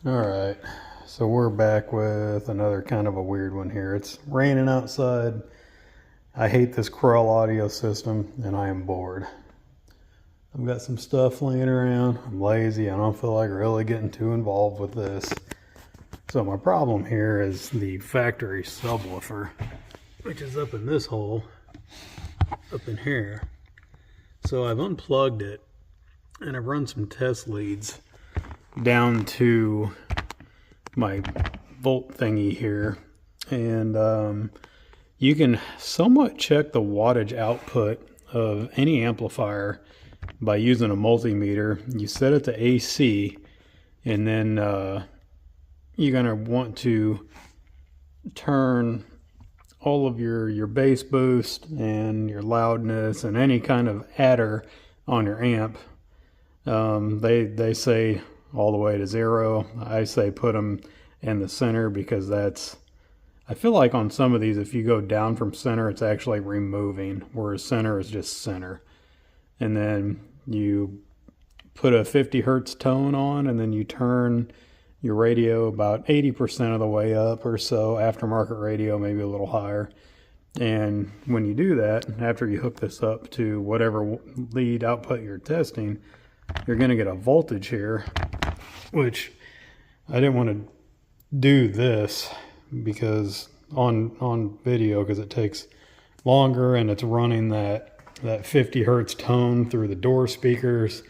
Alright, so we're back with another kind of a weird one here. It's raining outside. I hate this Krell audio system and I am bored. I've got some stuff laying around. I'm lazy. I don't feel like really getting too involved with this. So my problem here is the factory subwoofer, which is up in this hole, up in here. So I've unplugged it and I've run some test leads down to my volt thingy here, and you can somewhat check the wattage output of any amplifier by using a multimeter. You set it to AC, and then you're going to want to turn all of your bass boost and your loudness and any kind of adder on your amp. They say all the way to 0. I say put them in the center because I feel like on some of these, if you go down from center, it's actually removing, whereas center is just center. And then you put a 50 hertz tone on, and then you turn your radio about 80% of the way up or so, aftermarket radio, maybe a little higher. And when you do that, after you hook this up to whatever lead output you're testing, you're going to get a voltage here, which I didn't want to do this because on video, because it takes longer and it's running that 50 hertz tone through the door speakers,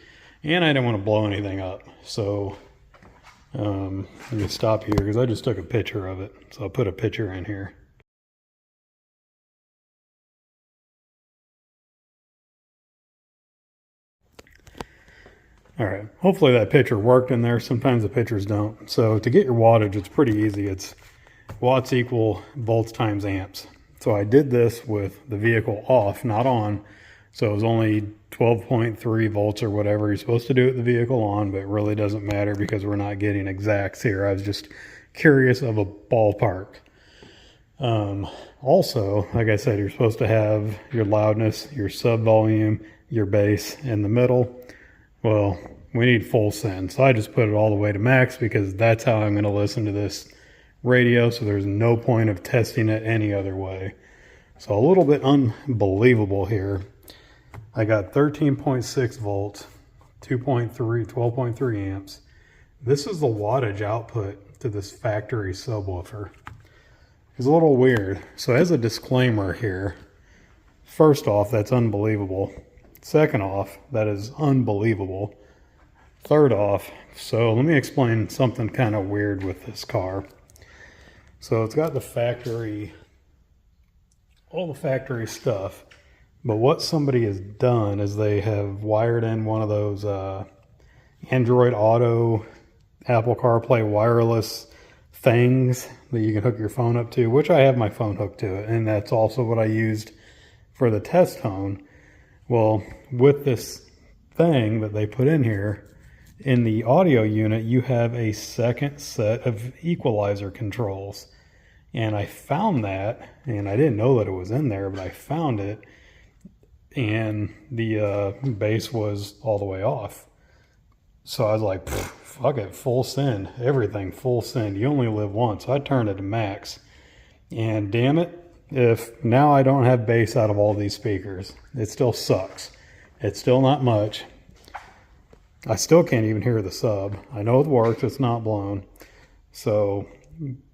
and I didn't want to blow anything up. So let me stop here because I just took a picture of it. So I'll put a picture in here. All right, hopefully that picture worked in there. Sometimes the pictures don't. So to get your wattage, it's pretty easy. It's watts equal volts times amps. So I did this with the vehicle off, not on. So it was only 12.3 volts or whatever. You're supposed to do it with the vehicle on, but it really doesn't matter because we're not getting exacts here. I was just curious of a ballpark. Also, like I said, you're supposed to have your loudness, your sub volume, your bass in the middle. Well, we need full send, so I just put it all the way to max because that's how I'm going to listen to this radio, so there's no point of testing it any other way. So a little bit unbelievable here. I got 13.6 volts, 12.3 amps. This is the wattage output to this factory subwoofer. It's a little weird. So as a disclaimer here, first off, that's unbelievable. Second off, that is unbelievable. Third off, so let me explain something kind of weird with this car. So it's got the factory, all the factory stuff, but what somebody has done is they have wired in one of those Android Auto, Apple CarPlay wireless things that you can hook your phone up to, which I have my phone hooked to it, and that's also what I used for the test tone. Well, with this thing that they put in here, in the audio unit, you have a second set of equalizer controls. And I found that, and I didn't know that it was in there, but I found it, and the bass was all the way off. So I was like, fuck it, full send, everything full send. You only live once. So I turned it to max. And damn it, if now I don't have bass out of all these speakers, it still sucks. It's still not much. I still can't even hear the sub. I know it works, it's not blown. So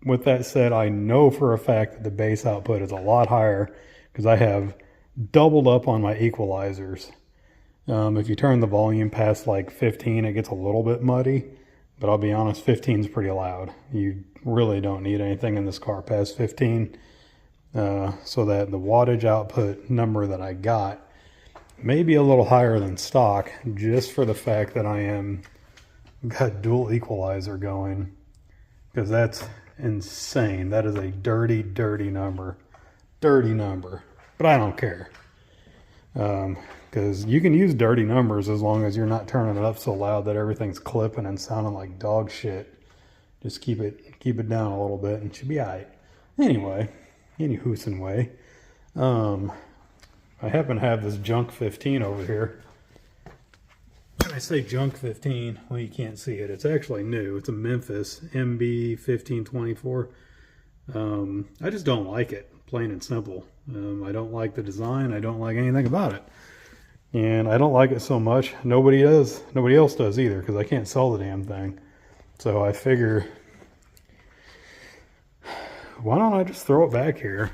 with that said, I know for a fact that the bass output is a lot higher because I have doubled up on my equalizers. If you turn the volume past like 15, it gets a little bit muddy, but I'll be honest, 15 is pretty loud. You really don't need anything in this car past 15. So that the wattage output number that I got may be a little higher than stock, just for the fact that I got dual equalizer going, because that's insane. That is a dirty, dirty number. Dirty number. But I don't care. Because you can use dirty numbers as long as you're not turning it up so loud that everything's clipping and sounding like dog shit. Just keep it down a little bit and it should be alright. Anyway, any hoosing way. I happen to have this junk 15 over here. I I say junk 15, well, you can't see it. It's actually new. It's a Memphis MB1524. I just don't like it, plain and simple. I don't like the design. I don't like anything about it. And I don't like it so much. Nobody else does either, because I can't sell the damn thing. So I figure, why don't I just throw it back here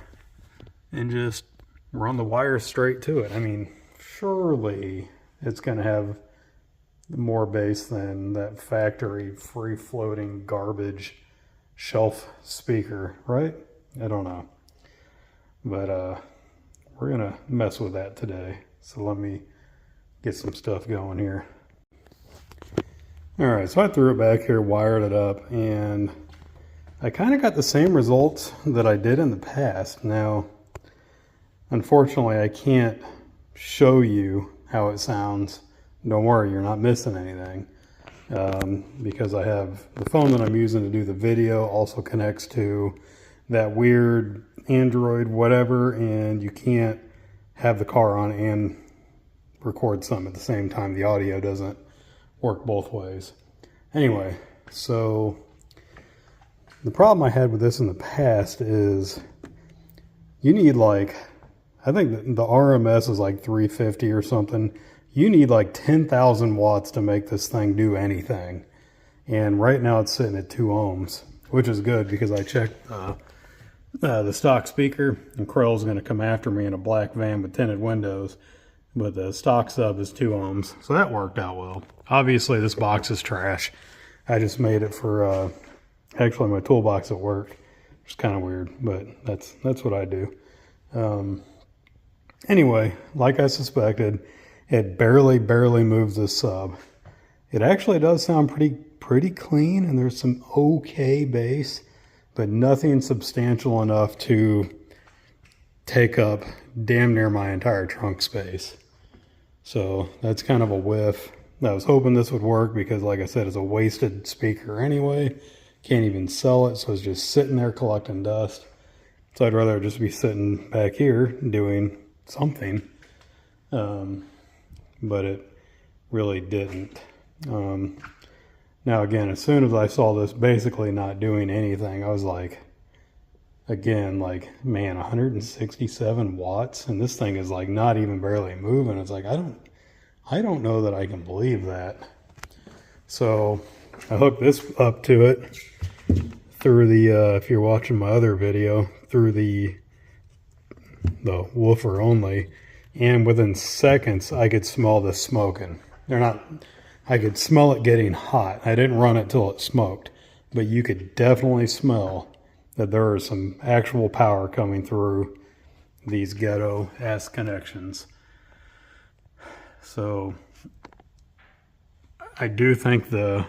and just run the wires straight to it? I mean, surely it's going to have more bass than that factory free-floating garbage shelf speaker, right? I don't know. But we're going to mess with that today. So let me get some stuff going here. All right, so I threw it back here, wired it up, and I kind of got the same results that I did in the past. Now, unfortunately, I can't show you how it sounds. Don't worry, you're not missing anything, because I have the phone that I'm using to do the video also connects to that weird Android whatever, and you can't have the car on and record some at the same time. The audio doesn't work both ways. Anyway, so the problem I had with this in the past is you need like, I think the RMS is like 350 or something. You need like 10,000 watts to make this thing do anything. And right now it's sitting at 2 ohms, which is good because I checked the stock speaker, and Krell's going to come after me in a black van with tinted windows. But the stock sub is 2 ohms, so that worked out well. Obviously this box is trash. I just made it for actually my toolbox at work, which is kind of weird, but that's what I do. Anyway, like I suspected, it barely moves this sub. It actually does sound pretty clean, and there's some okay bass, but nothing substantial enough to take up damn near my entire trunk space. So that's kind of a whiff. I was hoping this would work because, like I said, it's a wasted speaker anyway. Can't even sell it, so it's just sitting there collecting dust. So I'd rather just be sitting back here doing something. But it really didn't. Now again, as soon as I saw this basically not doing anything, I was like, again, like, man, 167 watts, and this thing is like not even barely moving. It's like, I don't know that I can believe that. So I hooked this up to it through the, if you're watching my other video, through the woofer only, and within seconds I could smell the smoking. I could smell it getting hot. I didn't run it till it smoked, but you could definitely smell that there is some actual power coming through these ghetto-ass connections. So I do think the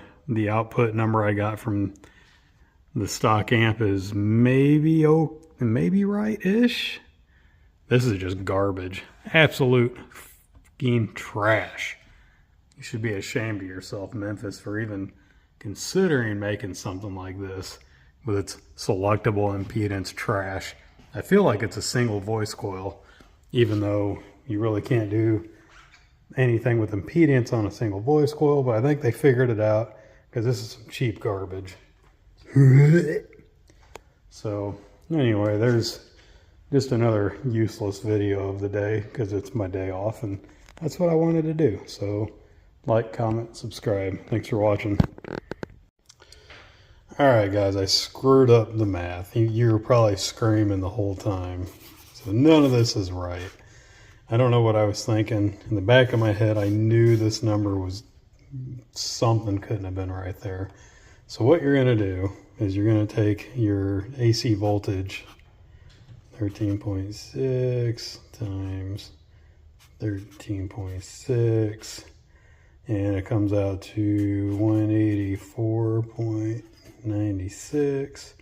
output number I got from the stock amp is maybe right-ish. This is just garbage. Absolute fucking trash. You should be ashamed of yourself, Memphis, for even considering making something like this with its selectable impedance trash. I feel like it's a single voice coil, even though you really can't do anything with impedance on a single voice coil, but I think they figured it out because this is some cheap garbage. So anyway, there's just another useless video of the day because it's my day off and that's what I wanted to do. So like, comment, subscribe. Thanks for watching. Alright guys, I screwed up the math. You were probably screaming the whole time. So none of this is right. I don't know what I was thinking. In the back of my head, I knew this number was something couldn't have been right there. So what you're going to do is you're going to take your AC voltage, 13.6 times 13.6, and it comes out to 184.96,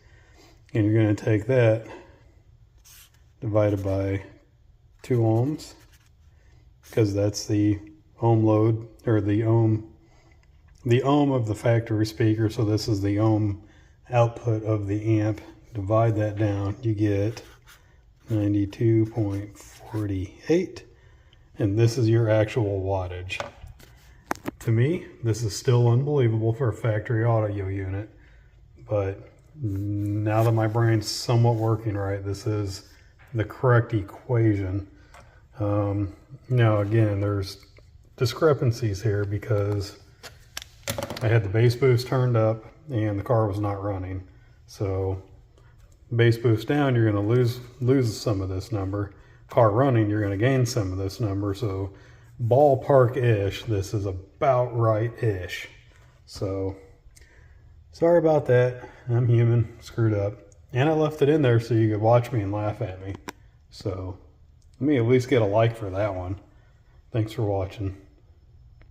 and you're going to take that divided by 2 ohms, because that's the ohm load, or the ohm of the factory speaker. So this is the ohm output of the amp. Divide that down, you get 92.48, and this is your actual wattage. to me, this is still unbelievable for a factory audio unit, but now that my brain's somewhat working right, this is the correct equation. Now again, there's discrepancies here because I had the bass boost turned up and the car was not running. So bass boost down, you're going to lose some of this number. Car running, you're going to gain some of this number. So ballpark-ish, this is about right-ish. So sorry about that. I'm human, screwed up. And I left it in there so you could watch me and laugh at me. So let me at least get a like for that one. Thanks for watching.